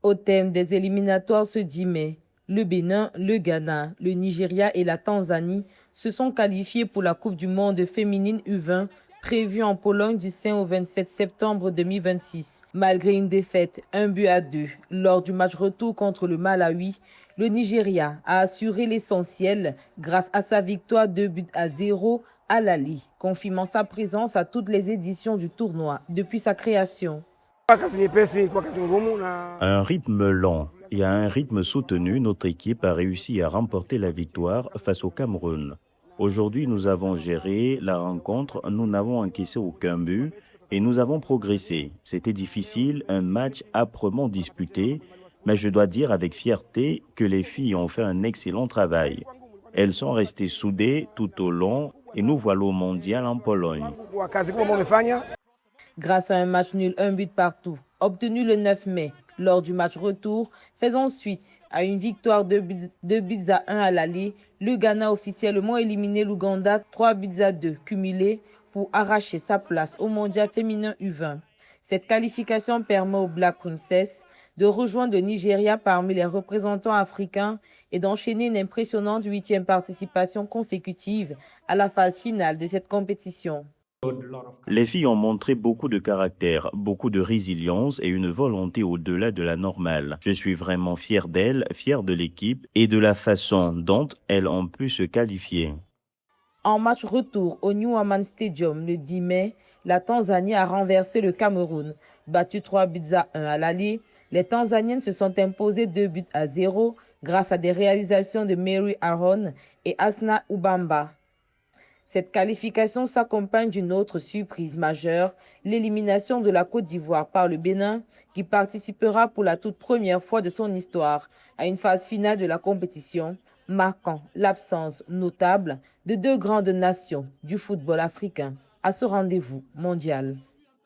Au thème des éliminatoires ce 10 mai, le Bénin, le Ghana, le Nigeria et la Tanzanie se sont qualifiés pour la Coupe du monde féminine U20 prévue en Pologne du 5 au 27 septembre 2026. Malgré une défaite 1-2 lors du match retour contre le Malawi, le Nigeria a assuré l'essentiel grâce à sa victoire 2-0 à Lali, confirmant sa présence à toutes les éditions du tournoi depuis sa création. À un rythme lent et à un rythme soutenu, notre équipe a réussi à remporter la victoire face au Cameroun. Aujourd'hui, nous avons géré la rencontre, nous n'avons encaissé aucun but et nous avons progressé. C'était difficile, un match âprement disputé, mais je dois dire avec fierté que les filles ont fait un excellent travail. Elles sont restées soudées tout au long et nous voilà au mondial en Pologne. Grâce à un match nul 1 but partout, obtenu le 9 mai lors du match retour, faisant suite à une victoire 2-1 à l'aller, le Ghana a officiellement éliminé l'Ouganda 3-2 cumulés pour arracher sa place au mondial féminin U20. Cette qualification permet aux Black Princess de rejoindre le Nigeria parmi les représentants africains et d'enchaîner une impressionnante 8e participation consécutive à la phase finale de cette compétition. Les filles ont montré beaucoup de caractère, beaucoup de résilience et une volonté au-delà de la normale. Je suis vraiment fier d'elles, fier de l'équipe et de la façon dont elles ont pu se qualifier. En match retour au New Aman Stadium le 10 mai, la Tanzanie a renversé le Cameroun. Battu 3-1 à l'aller, les Tanzaniennes se sont imposées 2-0 grâce à des réalisations de Mary Aaron et Asna Ubamba. Cette qualification s'accompagne d'une autre surprise majeure, l'élimination de la Côte d'Ivoire par le Bénin, qui participera pour la toute première fois de son histoire à une phase finale de la compétition, marquant l'absence notable de deux grandes nations du football africain à ce rendez-vous mondial.